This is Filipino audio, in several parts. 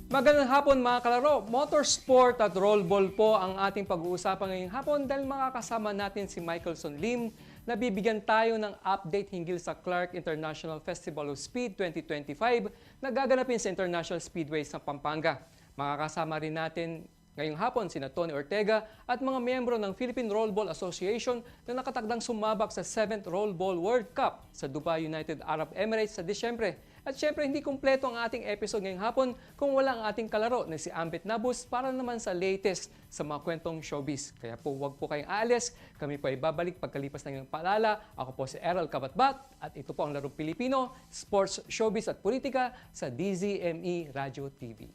Magandang hapon mga kalaro. Motorsport at rollball po ang ating pag-uusapan ngayong hapon dahil makakasama natin si Michaelson Lim na bibigyan tayo ng update hinggil sa Clark International Festival of Speed 2025 na gaganapin sa International Speedway sa Pampanga. Makakasama rin natin ngayong hapon sina Tony Ortega at mga miyembro ng Philippine Rollball Association na nakatagdang sumabak sa 7th Rollball World Cup sa Dubai, United Arab Emirates sa Disyembre. At syempre, hindi kumpleto ang ating episode ngayong hapon kung wala ang ating kalaro na si Ambit Nabus para naman sa latest sa mga kwentong showbiz. Kaya po, huwag po kayong aalis. Kami po ay babalik pagkalipas ng inyong paalala. Ako po si Errol Kabatbat at ito po ang Larong Pilipino, Sports, Showbiz at Politika sa DZME Radio TV.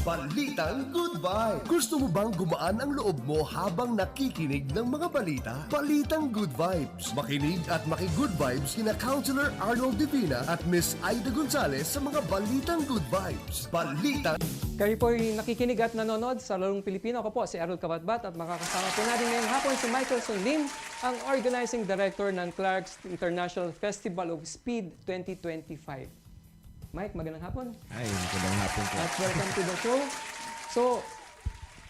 Balitang Good Vibe. Gusto mo bang gumaan ang loob mo habang nakikinig ng mga balita? Balitang Good Vibes. Makinig at maki-good vibes kina Counselor Arnold Divina at Miss Aida Gonzalez sa mga Balitang Good Vibes. Balitang... Kayo po ay nakikinig at nanonood sa Larong Pilipino. Ako po si Errol Kabatbat at makakasama po natin ngayong hapon si Michaelson Lim, ang Organizing Director ng Clark's International Festival of Speed 2025. Mike, magandang hapon. Hi, magandang hapon po. At welcome to the show. So,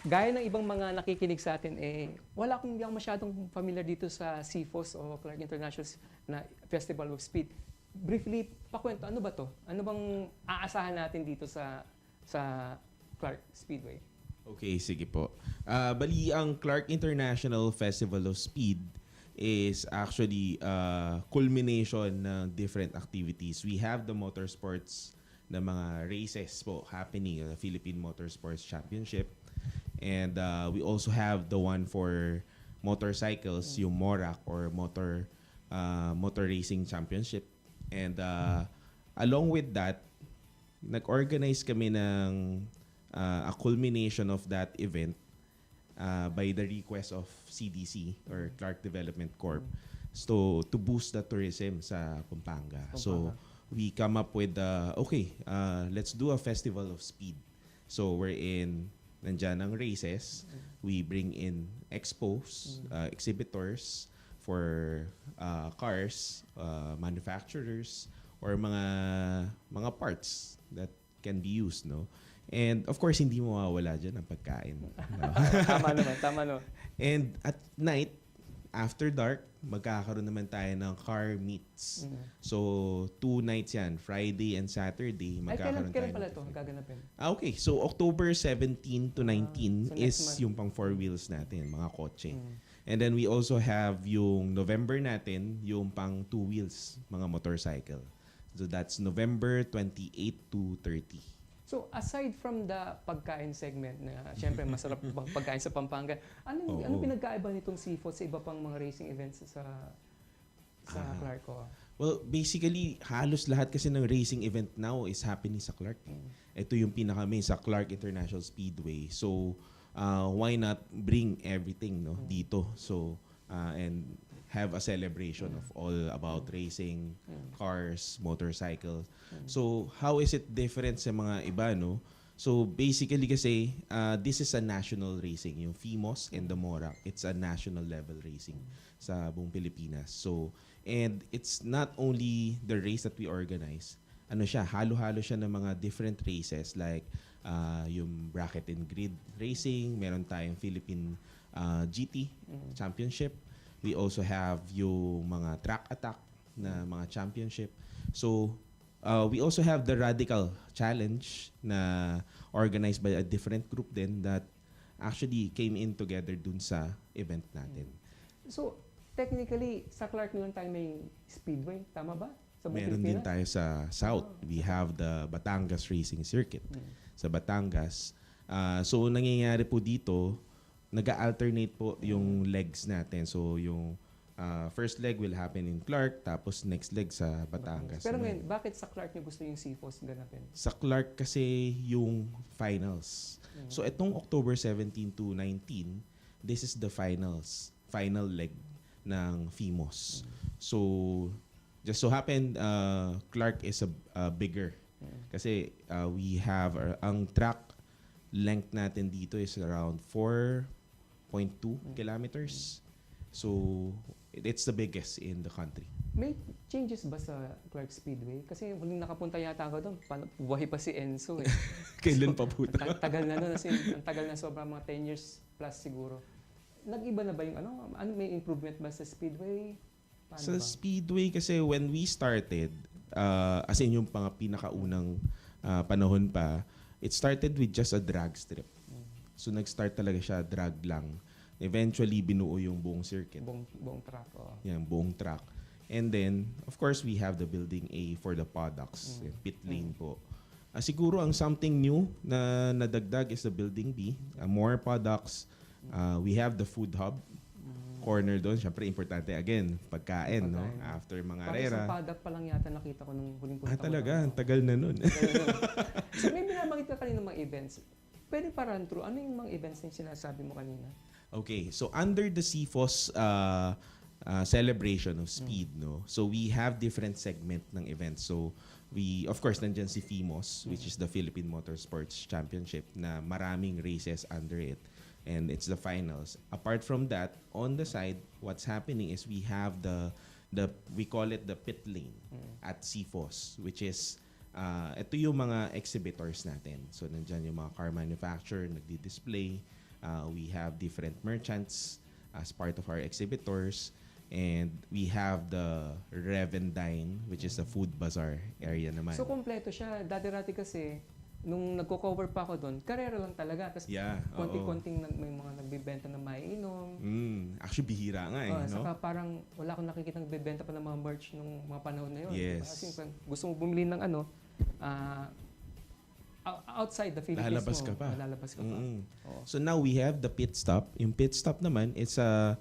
gaya ng ibang mga nakikinig sa atin, hindi ako masyadong familiar dito sa CFOS o Clark International na Festival of Speed. Briefly, pakwento, ano ba to? Ano bang aasahan natin dito sa Clark Speedway? Okay, sige po. Bali, ang Clark International Festival of Speed is actually culmination ng different activities. We have the motorsports na mga races po happening, the Philippine Motorsports Championship. And we also have the one for motorcycles, yung MORAC or Motor Racing Championship. And along with that, nag-organize kami ng a culmination of that event by the request of CDC or Clark Development Corp. So to boost the tourism sa Pampanga. So we come up with let's do a festival of speed. So we're in nandyan ang races. We bring in expos, exhibitors for cars, manufacturers or mga parts that can be used, no? And of course, hindi mo mawawala dyan ang pagkain. No? Tama naman. And at night, after dark, magkakaroon naman tayo ng car meets. So, 2 nights yan. Friday and Saturday, magkakaroon Kailan tayo. pala ito gaganapin? Okay. So, October 17 to 19 so is next month. yung pang 4 wheels natin, mga kotse. And then we also have yung November natin, yung pang 2 wheels, mga motorcycle. So, that's November 28 to 30. So, aside from the pagkain segment na syempre masarap pagkain sa Pampanga, ano pinagkaiba nitong CFOS sa iba pang mga racing events sa Clark? Well, basically, halos lahat kasi ng racing event now is happening sa Clark. Ito yung pinaka-main sa Clark International Speedway. So, why not bring everything dito? So, and have a celebration of all about racing, cars, motorcycle. So, how is it different sa mga iba, no? So, basically kasi, this is a national racing. Yung FIMOS and the MORAC, it's a national level racing sa buong Pilipinas. So, and it's not only the race that we organize. Ano siya, halo-halo siya ng mga different races like yung bracket and grid racing, meron tayong Philippine GT Championship. We also have yung mga track attack na mga championship. So, we also have the Radical Challenge na organized by a different group din that actually came in together dun sa event natin. So, technically, sa Clark naman tayo may speedway, tama ba? Sa Meron din tayo sa South. We have the Batangas Racing Circuit sa Batangas. So, nangyayari po dito, nag-alternate po yung legs natin. So, yung first leg will happen in Clark, tapos next leg sa Batangas. Pero ngayon, bakit sa Clark niyo gusto yung CFOS ganapin? Sa Clark kasi yung finals. So, itong October 17 to 19, this is the final leg ng FIMOS. So, just so happened, Clark is a bigger. Kasi we have, ang track length natin dito is around 4.2 kilometers. So, it's the biggest in the country. May changes ba sa Clark Speedway? Kasi huling nakapunta yata ako doon, buhay pa si Enzo eh. Kailan pa po? Tagal na nun, ang tagal na sobrang mga 10 years plus siguro. Nag-iba na ba yung may improvement ba sa Speedway? Paano Sa ba? Speedway kasi when we started, as in yung pinakaunang panahon pa, it started with just a drag strip. So nag-start talaga siya, drag lang. Eventually, binuo yung buong circuit. Buong track. Oh. Yan, buong track. And then, of course, we have the Building A for the paddocks, yung pit lane po. Siguro ang something new na nadagdag is the Building B. More paddocks. We have the food hub. Corner doon. Siyempre, importante again, pagkain, no? After mga Parang arera. isang paddock pa lang yata nakita ko nung huling punta ko. Talaga? doon. Ang tagal na nun. So may binabanggit ka kanina mga events. Pwede pa run through. Ano yung mga events na yung sinasabi mo kanina? Okay, so under the CFOS celebration of speed, no? So we have different segment ng events. So we, of course, nandyan si FIMOS, which is the Philippine Motorsports Championship, na maraming races under it. And it's the finals. Apart from that, on the side, what's happening is we have we call it the pit lane at CFOS, which is ito yung mga exhibitors natin. So nandyan yung mga car manufacturer nagdi-display. We have different merchants as part of our exhibitors. And we have the Rev and Dine, which is the food bazaar area naman. So kompleto siya. Dati-rati kasi, nung nagko-cover pa ako doon, karera lang talaga. Tapos konti-konting may mga nagbibenta ng maiinom. Actually, bihira nga no? Saka parang wala akong nakikita nagbibenta pa ng mga merch nung mga panahon na yun. Yes. Kasi gusto mo bumili ng outside the Philippines Lalabas ka pa. Lalabas ka pa. Oo. So now we have the pit stop. Yung pit stop naman, it's a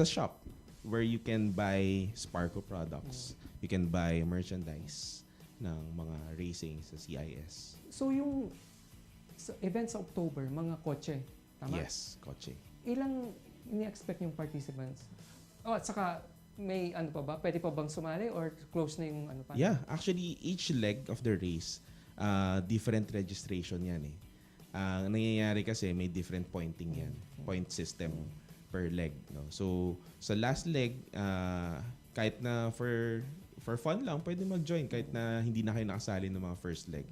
shop where you can buy Sparco products. You can buy merchandise ng mga racing sa CIS. So yung event sa October, mga kotse, tama? Yes, kotse. Ilang ini-expect yung participants? At saka may pa ba? Pwede pa bang sumali or close na yung pa? Yeah, actually each leg of the race, different registration yan eh. Ang nangyayari kasi may different pointing yan. Point system per leg, no. So sa last leg, kahit na for fun lang, pwede mag-join kahit na hindi na kayo nakasali ng mga first leg.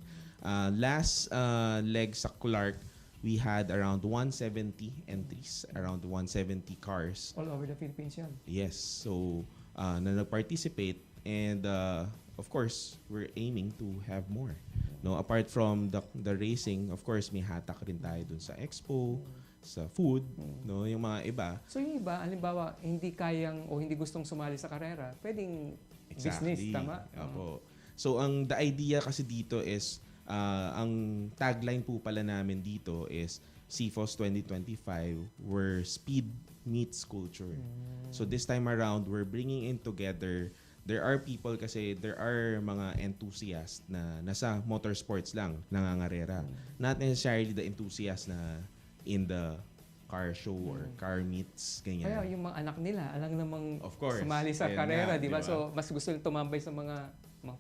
Last leg sa Clark, we had around 170 entries, around 170 cars. All over the Philippines yan. Yes. So, na nag-participate and of course, we're aiming to have more. No, apart from the racing, of course, may hatak rin tayo dun sa expo, sa food, no, yung mga iba. So yung iba, halimbawa, hindi kayang o hindi gustong sumali sa karera, pwedeng business, tama? Opo. So the idea kasi dito is ang tagline po pala namin dito is CFOS 2025 where speed meets culture. So this time around, we're bringing in together, there are people kasi, there are mga enthusiasts na nasa motorsports lang, nangangarera. Not necessarily the enthusiasts na in the car show or car meets, ganyan. Kaya yung mga anak nila, alang namang Of course. sumali sa Ayan karera, nga, di ba? di ba? So mas gusto nila tumambay sa mga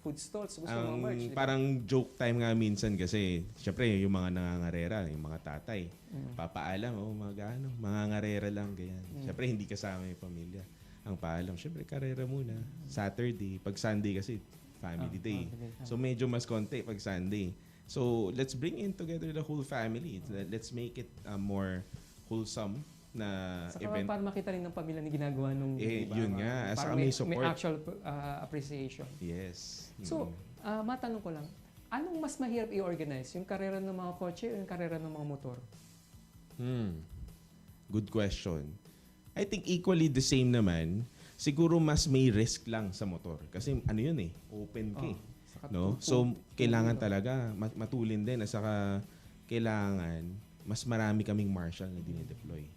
food stalls, gusto mga merch. Di ba? Parang joke time nga minsan kasi, syempre yung mga nangangarera, yung mga tatay, papaalam, mga ngarera lang, ganyan. Syempre hindi kasama yung pamilya. Ang paalam, syempre karera muna. Saturday, pag Sunday kasi, family day. So medyo mas konti pag Sunday. So let's bring in together the whole family. Let's make it more wholesome na Saka event. para makita rin ng pamilya ni ginagawa nung diba? Yun nga. Saka Parang may support. may actual appreciation. Yes. So, matanong ko lang, anong mas mahirap i-organize? Yung karera ng mga kotse o yung karera ng mga motor? Good question. I think equally the same naman. Siguro mas may risk lang sa motor. Kasi ano yun eh, open ka eh. No? So, kailangan talaga matulin din. At saka, kailangan mas marami kaming marshal na dinideploy.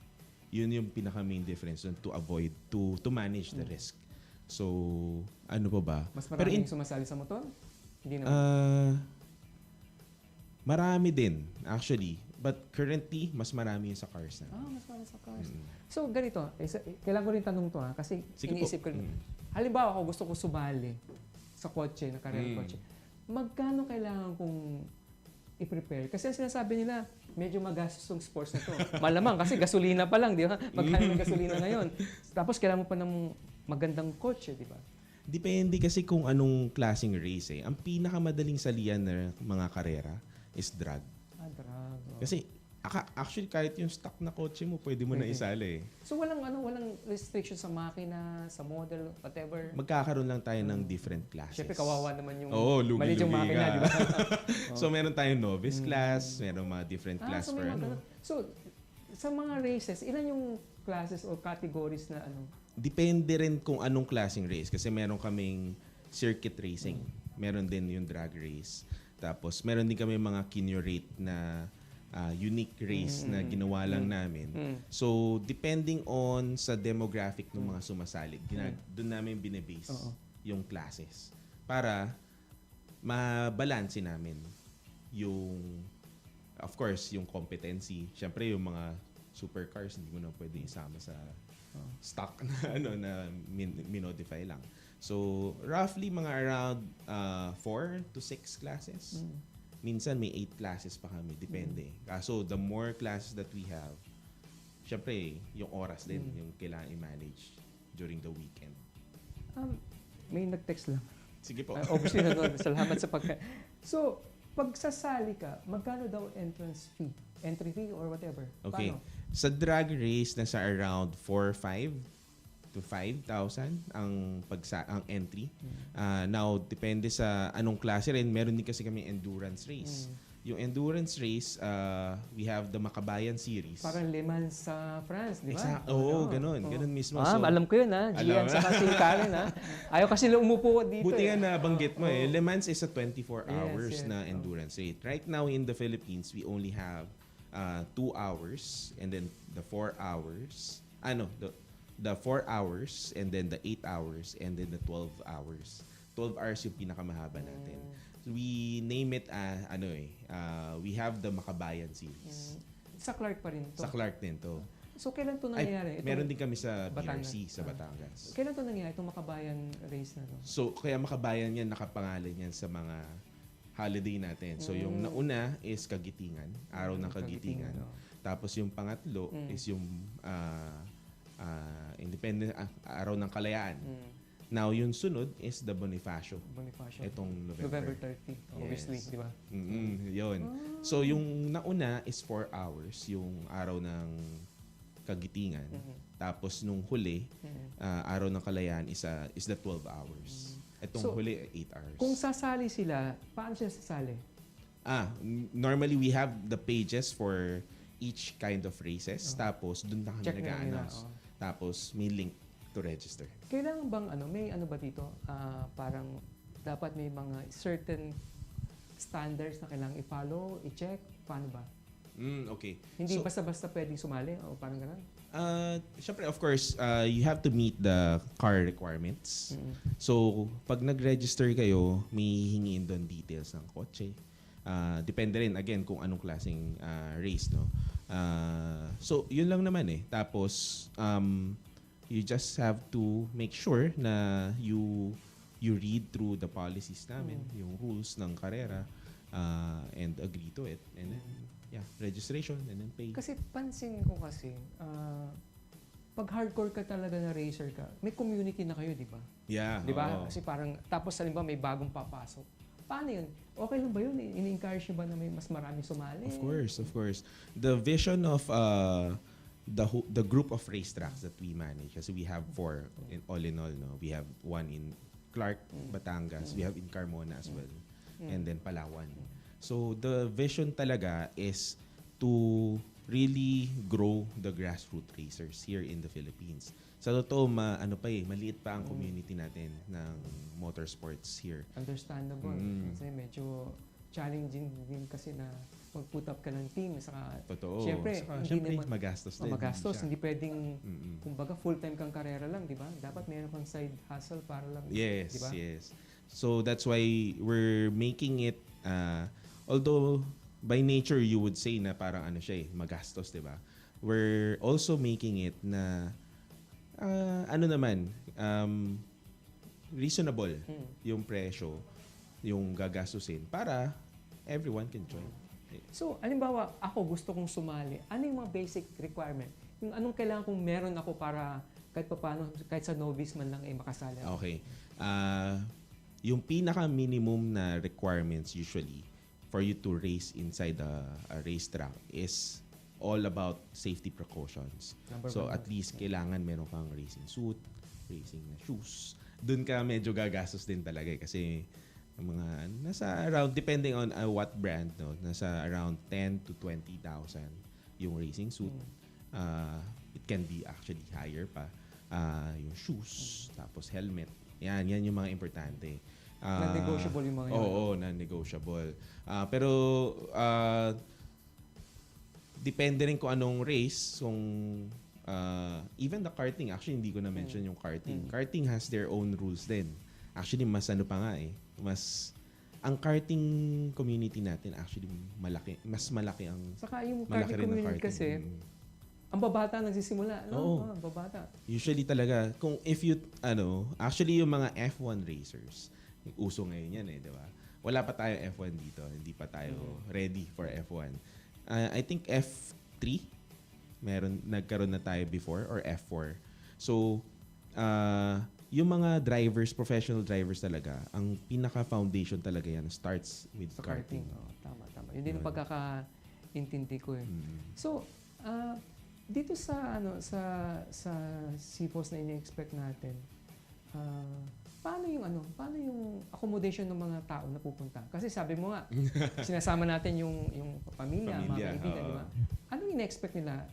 Yun yung pinaka-main difference to avoid, to manage the risk. So, ano pa ba? Mas maraming sumasali sa motor? Hindi naman. Marami din, actually. But currently, mas marami yung sa cars na. Mas marami sa cars. So, ganito. Kailangan ko rin tanong to kasi Sige iniisip po. ko rin. Halimbawa ako gusto ko sumali sa kotse, na karera kotse. Magkano kailangan kong i-prepare? Kasi ang sinasabi nila, medyo magastos yung sports na to. Malamang kasi gasolina pa lang, di ba? Magkano ng gasolina ngayon? Tapos kailangan mo pa ng magandang kotse, di ba? Depende kasi kung anong klaseng race eh. Ang pinakamadaling salian na mga karera is drag. Drag. Kasi actually kahit yung stock na kotse mo, pwede mo na Pwede. isali eh. So walang restriction sa makina, sa model, whatever. Magkakaroon lang tayo ng different classes. Siyempre kawawa naman yung Oo, maliit yung lugi-lugi makina, ka. di ba? So meron tayong novice class, meron mga different class so for may mga ano. ganun. So sa mga races, ilan yung classes or categories na ano? Depende rin kung anong klaseng race. Kasi meron kaming circuit racing. Meron din yung drag race. Tapos meron din kami mga kinorate na unique race na ginawa lang namin. So, depending on sa demographic ng mga sumasali, doon namin binibase yung classes. Para mabalanse namin yung, of course, yung competency. Siyempre, yung mga supercars, hindi mo na pwede isama sa stock na minodify lang. So, roughly mga around 4 to 6 classes. Minsan may 8 classes pa kami, depende. Kaso the more classes that we have, syempre yung oras din yung kailangan i-manage during the weekend. May nag-text lang. Sige po. Obviously, salamat sa pagka... So, pag sasali ka, magkano daw entrance fee? Entry fee or whatever? Okay. Paano? Sa drag race, nasa around 4,500 to 5,000 ang entry. Now, depende sa anong klase rin. Meron din kasi kami endurance race. Yung endurance race, we have the Makabayan series. Parang Le Mans sa France, di ba? Oo, ganun. Ganun mismo. So, alam ko yun ha. Gian Alam sa si Karen ha. Ayaw kasi umupo dito. buti nga nabanggit mo eh. Le Mans is a 24 hours yes. na endurance race. Right now in the Philippines, we only have 2 hours and then the 4 hours. The 4 hours and then the 8 hours and then the 12 hours. 12 hours yung pinakamahaba natin. So we name it we have the Makabayan series. Sa Clark pa rin to. Sa Clark din to. So kailan to Ay, nangyayari? meron din kami sa Batangas. BRC sa Batangas. Kailan to nangyayari? Itong Makabayan race na to? So kaya Makabayan yan, nakapangalan yan sa mga holiday natin. So yung nauna is Kagitingan, araw ng Kagitingan. Tapos yung pangatlo is yung Independent araw ng Kalayaan. Now, yung sunod is the Bonifacio. Itong November 30, obviously, di ba? Yun. So, yung nauna is 4 hours, yung araw ng Kagitingan. Tapos, nung huli, araw ng Kalayaan is the 12 hours. Itong So, huli, 8 hours. Kung sasali sila, paano sila sasali? Normally, we have the pages for each kind of races. Tapos, dun na kami Check na nila, nag-a-announce. Tapos, may link to register. Kailangan bang may ano ba dito? Parang dapat may mga certain standards na kailangan i-follow, i-check, paano ba? Okay. Hindi So, basta-basta pwedeng sumali o parang gano'n? syempre, of course, you have to meet the car requirements. So, pag nag-register kayo, may hingin doon details ng kotse. Depende rin, again, kung anong klaseng race, no? So, yun lang naman eh. Tapos, you just have to make sure na you read through the policies namin, yung rules ng karera, and agree to it. And then, registration and then pay. Kasi pansin ko kasi, pag hardcore ka talaga na racer ka, may community na kayo, di ba? Yeah. Di ba? oo. Kasi parang, tapos halimbawa may bagong papasok. Paano yun? Okay lang ba yun? In-encourage nyo ba na may mas maraming sumali? Of course. The vision of the group of racetracks that we manage, kasi we have 4 all in all, no? We have 1 in Clark, Batangas, we have in Carmona as well, and then Palawan. So the vision talaga is to really grow the grassroots racers here in the Philippines. Sa totoo, maliit pa ang community natin ng motorsports here. Understandable. Kasi medyo challenging din kasi na mag-put up ka ng team. Saka, Totoo. Siyempre, Siyempre, magastos din. magastos. siya. Hindi pwedeng, kumbaga, full-time kang karera lang, di ba? Dapat meron kang side hustle para lang. Yes, di ba? yes. So that's why we're making it, although by nature you would say na parang magastos, di ba? We're also making it na reasonable yung presyo, yung gagastusin para everyone can join. So, halimbawa, ako gusto kong sumali. Ano yung mga basic requirement? Yung anong kailangan kong meron ako para kahit paano, kahit sa novice man lang makasali ako? Okay. yung pinaka-minimum na requirements usually for you to race inside a racetrack is all about safety precautions. So at least kailangan meron kang racing suit, racing na shoes. Doon ka medyo gagastos din talaga kasi mga nasa around, depending on what brand, no, nasa around 10 to 20,000 yung racing suit. It can be actually higher pa. Yung shoes, tapos helmet. Yan yung mga importante. Non-negotiable yung mga yun. Oo, non-negotiable. Pero depende rin kung anong race, kung even the karting, actually hindi ko na mention yung karting. Karting has their own rules din. Actually mas ano pa nga ang karting community natin actually mas malaki ang Saka yung malaki karting rin ang community kasi, ang babata nagsisimula, no? Oo. Ang babata. Usually talaga, kung if you, actually yung mga F1 racers, uso ngayon yan di ba? Wala pa tayo F1 dito, hindi pa tayo ready for F1. I think F3, nagkaroon na tayo before, or F4. So, yung mga drivers, professional drivers talaga, ang pinaka-foundation talaga yan starts with Sa karting. karting. Oh, tama. Yun din ang pagkakaintindi ko eh. So, dito sa sa CPOS na ini-expect natin, paano yung accommodation ng mga tao na pupunta? Kasi sabi mo nga, sinasama natin yung pamilya, mga kaibigan, di ba? Ano yung in-expect nila?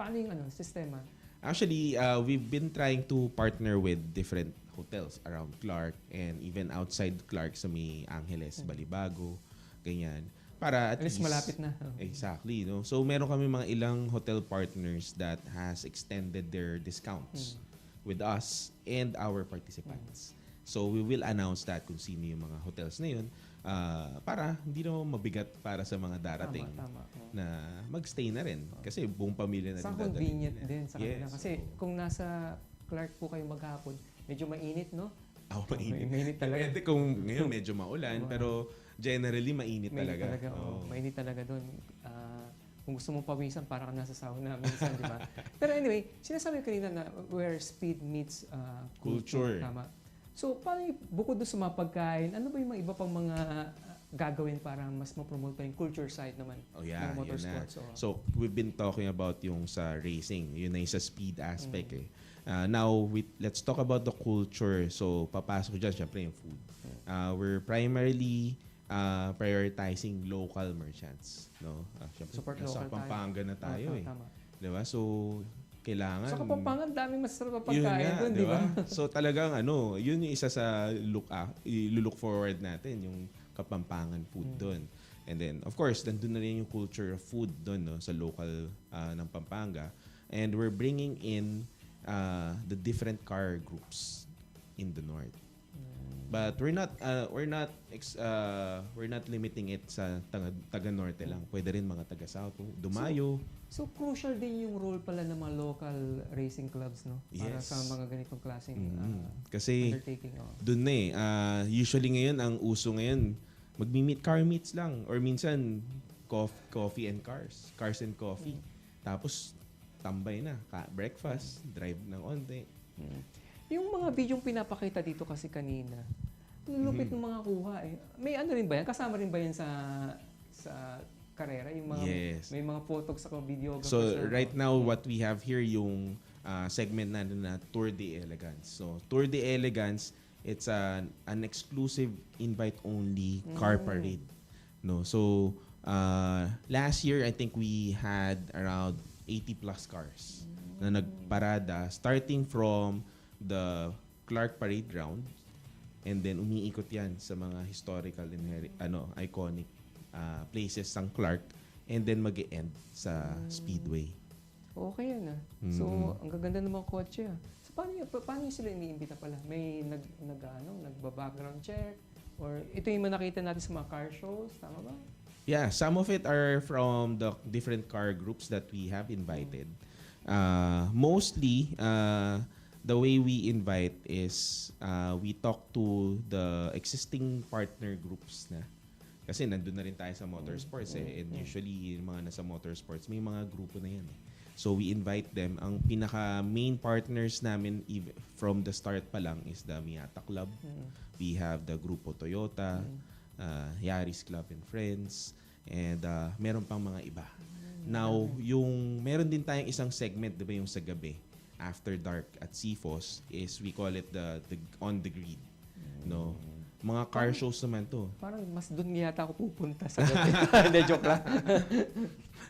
Paano yung sistema? Actually, we've been trying to partner with different hotels around Clark and even outside Clark sa may Angeles, Balibago, ganyan. Para at At least malapit na. Exactly, no? So meron kami mga ilang hotel partners that has extended their discounts with us and our participants. So we will announce that kung sino yung mga hotels na yun para hindi naman mabigat para sa mga darating Tama. na magstay na rin. Kasi buong pamilya na rin Sa dadalhin convenient nila. din sa kanila. Yes, Kasi kung nasa Clark po kayo maghapon, medyo mainit, no? mainit. Mainit talaga. Depende kung ngayon medyo maulan, pero generally mainit Mainit talaga. talaga. Oo. Mainit talaga doon. Kung gusto mong pawisan, para ka nasa sauna minsan, di ba? Pero anyway, sinasabi ko kanina na where speed meets Culture. Tama. So, paano bukod doon sa mga pagkain, ano ba yung mga iba pang mga gagawin para mas ma-promote pa yung culture side naman Oh yeah, ng yun na. motorsports? So, we've been talking about yung sa racing. Yun na yung sa speed aspect Now, let's talk about the culture. So, papasok dyan, syempre yung food. We're primarily prioritizing local merchants. No? Syempre, Support nasa local tayo. Pampanga na tayo Tama. Diba? So, kailangan... Sa Kapampangan, daming masarap na Yun pagkain nga, doon, di ba? So talagang yun yung isa sa look forward natin, yung Kapampangan food doon. And then, of course, nandun na rin yung culture of food doon, no, sa local ng Pampanga. And we're bringing in the different car groups in the north. But we're not limiting it sa taga norte lang. Pwede rin mga taga south, Dumayo. So, crucial din yung role pala ng mga local racing clubs, no? Para Yes. sa mga ganitong klaseng Kasi undertaking. doon na usually ngayon, ang uso ngayon, magmi-meet car meets lang. Or minsan, coffee and cars. Cars and coffee. Tapos, tambay na. Breakfast, drive ng onte. Yung mga videong pinapakita dito kasi kanina, lulupit ng mga kuha eh. May ano rin ba yan? Kasama rin ba yan sa karera? Yung mga, Yes. may mga photos sa videographers? So, na- right now, what we have here yung segment na Tour de Elegance. So, Tour de Elegance, it's an exclusive invite-only car parade. No, so last year I think we had around 80 plus cars na nagparada starting from the Clark Parade Ground and then umiikot yan sa mga historical and iconic places ng Clark and then mag-e-end sa Speedway. Okay yan ah. So, ang gaganda ng mga kotse ah. So, paano sila iniimbita pala? May nagba-background check? Or ito yung nakita natin sa mga car shows? Tama ba? Yeah, some of it are from the different car groups that we have invited. Mostly, the way we invite is we talk to the existing partner groups na. Kasi nandun na rin tayo sa motorsports and usually yung mga nasa motorsports, may mga grupo na yan So we invite them. Ang pinaka main partners namin from the start pa lang is the Miyata Club. We have the Grupo Toyota, Yaris Club and Friends, and meron pang mga iba. Now, meron din tayong isang segment, 'di ba, yung sa gabi, after dark at CFOS, is we call it the on the grid. No. Mga car shows naman 'to. Parang mas doon yata ako pupunta sa gabi. Hindi, joke lang.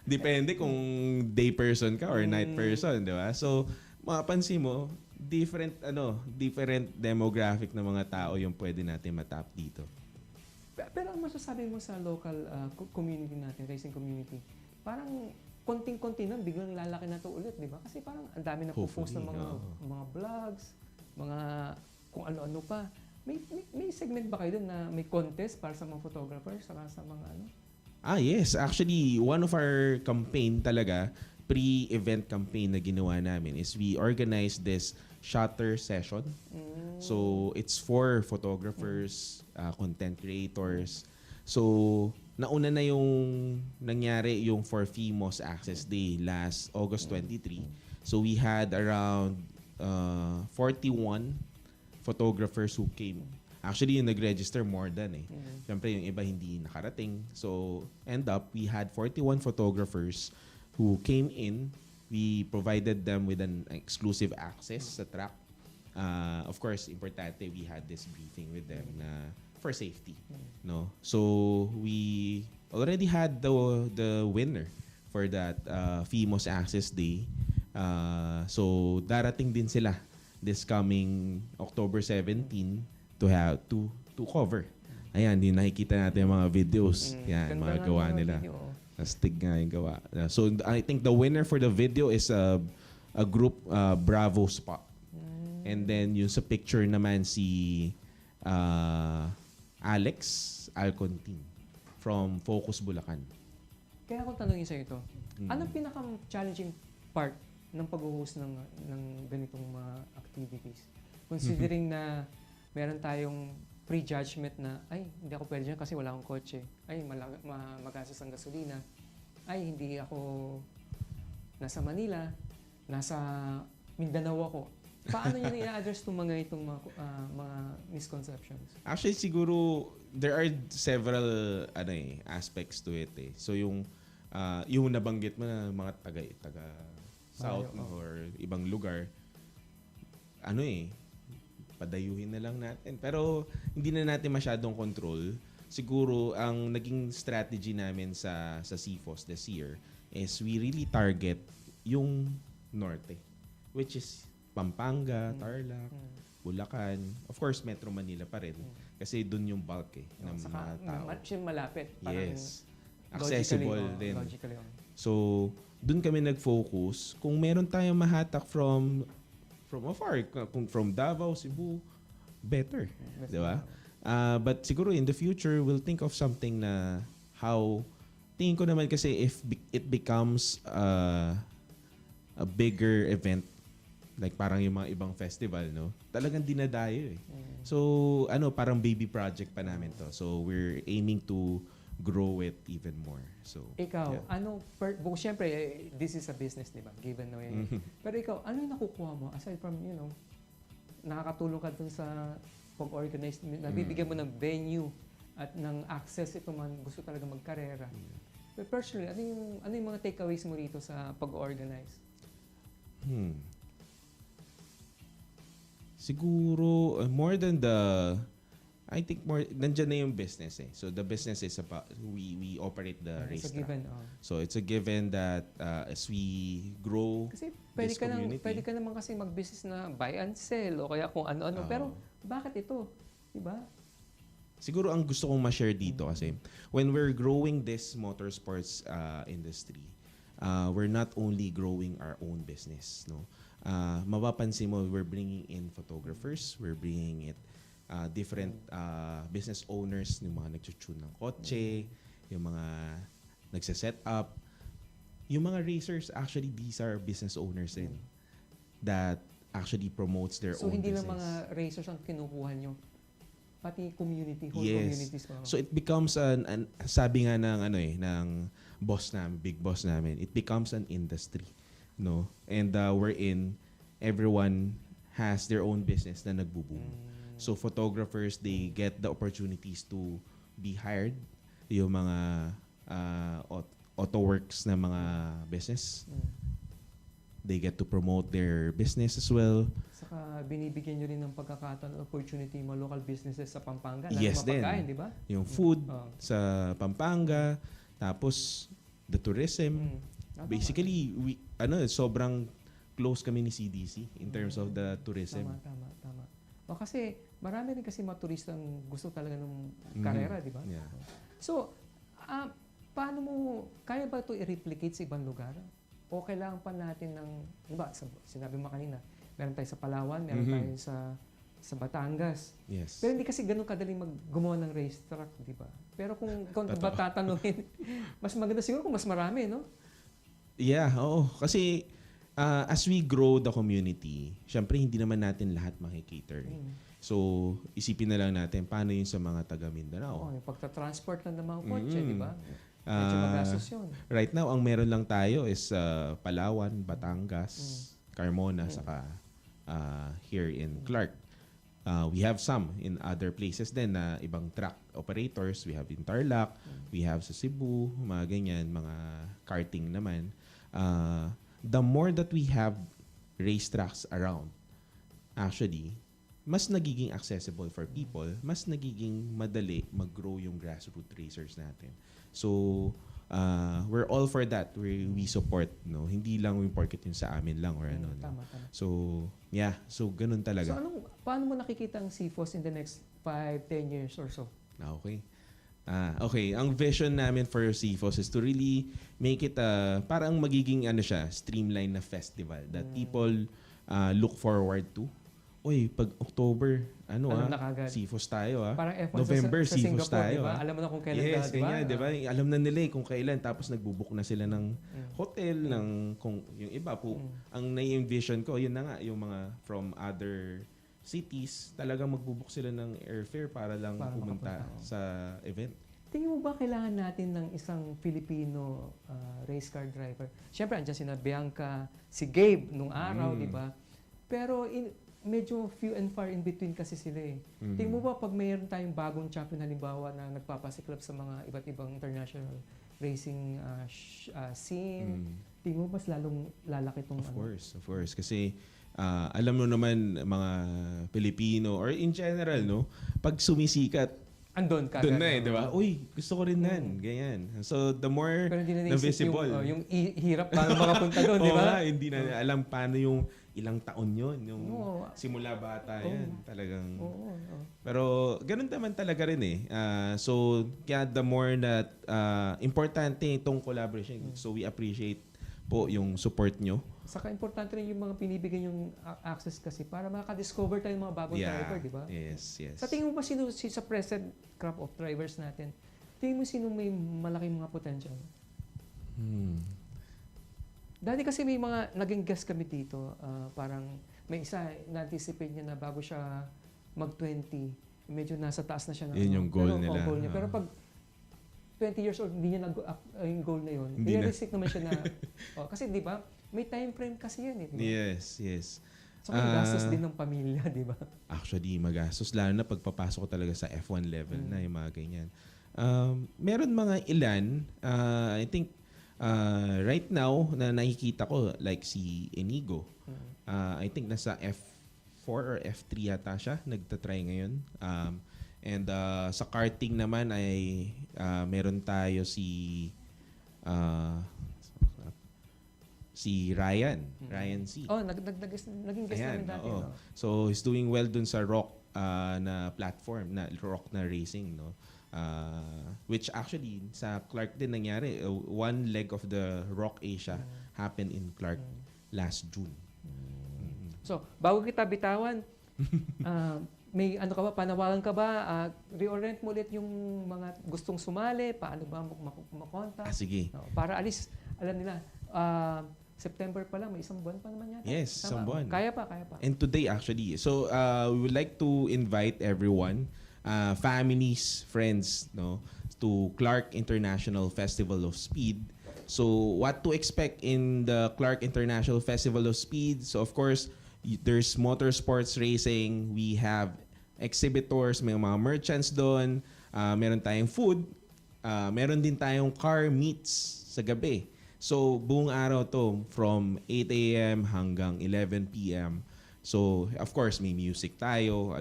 Depende kung day person ka or night person, 'di ba? So, mapapansin mo, different demographic ng mga tao yung pwede natin matap dito. Pero ang masasabi mo sa local community natin, racing community, parang konting-konti na biglang lalaki na to ulit, di ba? Kasi parang ang dami na po-post ng mga vlogs, mga kung ano-ano pa. May segment ba kayo doon na may contest para sa mga photographers saka sa mga ano? Yes. Actually, one of our campaign talaga, pre-event campaign na ginawa namin is we organize this shutter session. So, it's for photographers, content creators. So, nauna na yung nangyari yung for FIMOS Access Day last August 23. So, we had around 41 photographers who came. Actually, yung nag-register more than Siyempre, yung iba hindi nakarating. So, end up, we had 41 photographers who came in. We provided them with an exclusive access sa track. Of course, importante, we had this briefing with them na for safety. No? So, we already had the winner for that FIMOS Access Day. So, darating din sila this coming October 17 to have to cover. Ayan, yung nakikita natin yung mga videos. Yan, mga gawa nila. Astig nga yung gawa. So, I think the winner for the video is a group, Bravo Spot. And then, yung sa picture naman si Alex Alcontin from Focus Bulacan. Kaya ako tanongin sa'yo ito, anong pinaka-challenging part ng pag-host ng ganitong mga activities? Considering na meron tayong prejudgment na, ay, hindi ako pwede dyan kasi wala akong kotse. Ay, magastos ang gasolina. Ay, hindi ako nasa Manila, nasa Mindanao ako. Paano nyo i-address itong mga misconceptions? Actually, siguro, there are several aspects to it. So, yung nabanggit mo na mga taga South or ibang lugar, padayuhin na lang natin. Pero hindi na natin masyadong control. Siguro, ang naging strategy namin sa CFOS this year is we really target yung norte, which is Pampanga, Tarlac, Bulacan, of course, Metro Manila pa rin. Kasi dun yung bulk ng mga tao. Siya malapit. Yes. Accessible din. Logically. So, dun kami nag-focus. Kung meron tayong mahatak from afar, kung from Davao, Cebu, better. Di ba? But siguro in the future, we'll think of something na tingin ko naman kasi if it becomes a bigger event, like parang yung mga ibang festival, no? Talagang dinadayo . So, parang baby project pa namin to. So, we're aiming to grow it even more. So, ikaw, siyempre, this is a business, di ba? Given away. Pero ikaw, ano yung nakukuha mo? Aside from, nakakatulong ka dun sa pag-organize, nabibigyan mo ng venue at ng access ito man gusto talaga magkarera. But personally, ano yung mga takeaways mo rito sa pag-organize? Siguro, more than nandyan na yung business . So, the business is about, we operate the racetrack. So, it's a given that as we grow kasi this community. Pwede ka naman kasi mag-business na buy and sell o kaya kung ano-ano. Pero, bakit ito? Diba? Siguro, ang gusto kong ma-share dito kasi, when we're growing this motorsports industry, we're not only growing our own business, no? Mapapansin mo, we're bringing in photographers, we're bringing it different business owners, yung mga nag-tune ng kotse, yung mga nagse-set up. Yung mga racers, actually, these are business owners din that actually promotes their so, own business. So, hindi lang mga racers ang kinukuha nyo, pati community, whole communities pa. So, it becomes sabi nga ng, ng boss namin, big boss namin, it becomes an industry. no? And wherein everyone has their own business na nagbo-boom. So photographers, they get the opportunities to be hired, yung mga auto works na mga business. They get to promote their business as well. Saka binibigyan nyo rin ng pagkakataon, opportunity mga local businesses sa Pampanga. Yes, din. Pagkain, di ba? Yung food Oh. sa Pampanga, tapos the tourism. Tama. Basically, sobrang close kami ni CDC in terms of the tourism. Tama. O kasi marami rin kasi mga turistang gusto talaga ng karera, di ba? Yeah. So, paano mo, kaya ba ito i-replicate sa ibang lugar? O kailangan pa natin ng, di ba, sinabi mo kanina, meron tayo sa Palawan, meron tayo sa Batangas. Yes. Pero hindi kasi ganun kadaling gumawa ng racetrack, di ba? Pero kung ba tatanungin, mas maganda siguro kung mas marami, no? Yeah, oo. Kasi as we grow the community, syempre hindi naman natin lahat makikater. So, isipin na lang natin paano yun sa mga taga Mindanao. Yung pagta-transport lang ng mga kotse, di ba? Medyo magastos yun. Right now, ang meron lang tayo is Palawan, Batangas, Carmona, saka here in Clark. We have some in other places din na ibang truck operators. We have in Tarlac, we have sa Cebu, mga ganyan, mga karting naman. The more that we have racetracks around, actually, mas nagiging accessible for people, mas nagiging madali mag-grow yung grassroots racers natin. So, we're all for that. We support, no? Hindi lang yung porket yung sa amin lang or ano. Tama. So, yeah. So, ganun talaga. So, paano mo nakikita ang CFOS in the next 5-10 years or so? Okay. Okay. Ang vision namin for CFOS is to really make it parang magiging streamline na festival that people look forward to. Uy, pag October, na kagad. CFOS tayo Parang F1 November, sa CFOS Singapore, tayo. diba? Alam mo na kung kailan Yes, diba? ganyan, diba? Alam na nila kung kailan, tapos nagbubook na sila ng hotel, ng kung yung iba po. Ang nai-envision ko, yun na nga, yung mga from other cities, talagang magbubook sila ng airfare para lang pumunta sa event. Tingin mo ba kailangan natin ng isang Filipino race car driver? Siyempre, andyan sina Bianca, si Gabe nung araw, di ba? Pero medyo few and far in between kasi sila eh. Tingin mo ba pag mayroon tayong bagong champion halimbawa na nagpapasiklab sa mga iba't ibang international racing scene, tingin mo mas lalong lalaki itong Of course. Kasi alam mo naman mga Pilipino or in general, no? Pag sumisikat, andun ka. doon na di ba? Uy, gusto ko rin nan. Ganyan. So, the more pero hindi na na visible. yung hirap paano makapunta doon, di ba? Hindi na alam paano yung ilang taon yun. Yung simula bata yan. Talagang. Pero, ganun naman talaga rin eh. So, kaya the more that importante itong collaboration. So, we appreciate po yung support nyo. Saka importante rin yung mga pinibigyan yung access kasi para makaka-discover tayo ng mga bagong driver, di ba? Yes. Sa tingin mo ba sa present crop of drivers natin, tingin mo sino may malaking mga potential? Dati kasi may mga naging guest kami dito, parang may isa na-anticipate niya na bago siya mag-20, medyo nasa taas na siya. Yun yung goal nila. Goal niya. Pero pag 20 years old, hindi niya yung goal na yun. Realistic naman siya na, kasi di ba, may time frame kasi yan eh. Diba? Yes. So, gastos din ng pamilya, di ba? Actually, magastos. Lalo na pagpapasok ko talaga sa F1 level na yung mga ganyan. Meron mga ilan, I think, right now, na nakikita ko, like si Enigo, I think nasa F4 or F3 yata siya, nagtatry ngayon. And sa karting naman ay meron tayo si Ryan C. Naging guest namin dati. No? So he's doing well dun sa rock na platform, na rock na racing, no. Which actually sa Clark din nangyari. One leg of the Rock Asia happened in Clark last June. So, bago kita bitawan, may ano ka ba, panawagan ka ba? Reorient mo ulit yung mga gustong sumali? Paano ba makontak? Sige. No, para alis, alam nila, September pa lang, may isang buwan pa naman yata. Yes, isang buwan. Kaya pa. And today actually. So, we would like to invite everyone, families, friends, no, to Clark International Festival of Speed. So what to expect in the Clark International Festival of Speed? So of course, there's motorsports racing. We have exhibitors, may mga merchants doon. Meron tayong food. Meron din tayong car meets sa gabi. So buong araw to from 8 a.m. hanggang 11 p.m. So of course may music tayo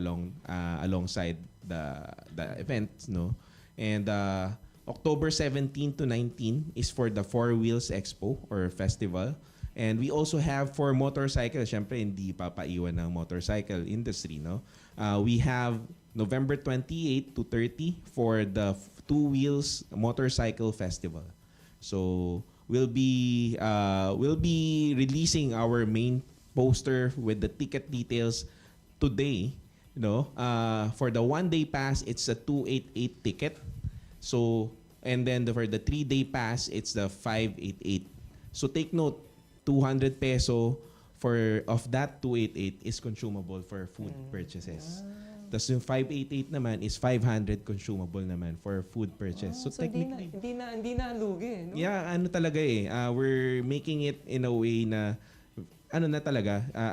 alongside the event, no? And October 17 to 19 is for the Four Wheels Expo or Festival. And we also have for motorcycle, syempre hindi papaiwan ng motorcycle industry, no? We have November 28 to 30 for the Two Wheels Motorcycle Festival. So we'll be releasing our main poster with the ticket details today, no? For the 1-day pass, it's a 288 ticket. So, and then for the 3-day pass, it's the 588. So take note, 200 peso of that 288 is consumable for food purchases. Tapos yung 588 naman is 500 consumable naman for food purchase. So technically, hindi na lugi, no? yeah, ano talaga we're making it in a way na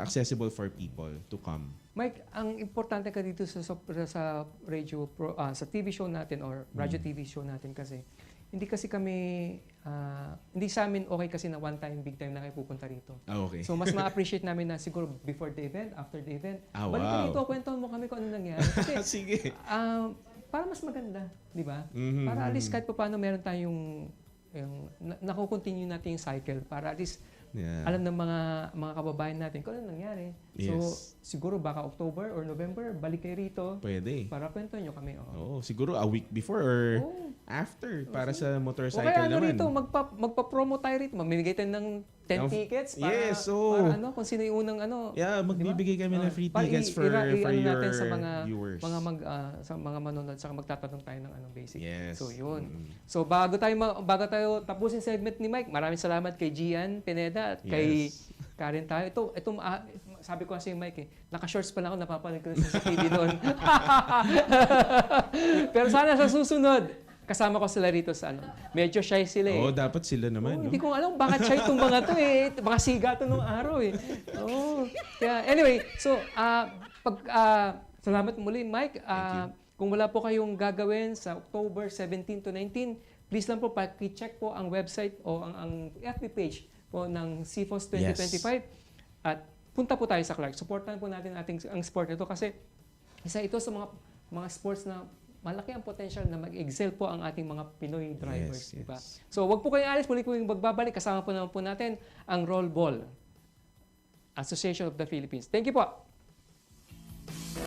accessible for people to come. Mike, ang importante ka dito sa radio sa TV show natin or radio TV show natin kasi hindi kami hindi sa amin okay kasi na one time big time na kayo pupunta rito. Okay. So mas ma-appreciate namin na siguro before the event, after the event. Balik ka Wow. dito, kwentuhan mo kami kung ano nangyari. Kasi Sige. para mas maganda, di ba? Mhm. Para at least kahit paano meron tayong nakukontinue natin yung cycle para at least alam ng mga kababayan natin kung ano nangyari. Yes. So, siguro baka October or November, balik kayo rito Pwede. para kwentuhan nyo kami. Oo, siguro a week before or Oo. after para sa O motorcycle kaya naman. rito, magpa-promo tayo rito. Mamimigay tayo ng 10 tickets para, Yes, oo. para kung sino yung unang Yeah, magbibigay kami ng free para tickets for natin your sa mga viewers. sa mga manonood saka magtatanong tayo ng basic. Yes. So yun. Mm. So bago tayo tapusin segment ni Mike, maraming salamat kay Gian Pineda at kay Yes. Karen tayo. Ito sabi ko kasi Mike naka-shorts pa lang ako, napapanood ko sa TV doon. Pero sana sa susunod, kasama ko sila rito sa medyo shy sila Oo, dapat sila naman. Hindi ko alam bakit shy itong mga to mga siga to nung araw Kaya anyway, so salamat muli Mike. Kung wala po kayong gagawin sa October 17 to 19, please lang po paki-check po ang website o ang FB page po ng CFOS 2025 at punta po tayo sa Clark. Supportan po natin ang sport nito kasi isa ito sa mga sports na malaki ang potential na mag-excel po ang ating mga Pinoy drivers. Yes, Diba? yes. So wag po kayong alis, muli po yung magbabalik. Kasama po naman po natin ang Roll Ball Association of the Philippines. Thank you po.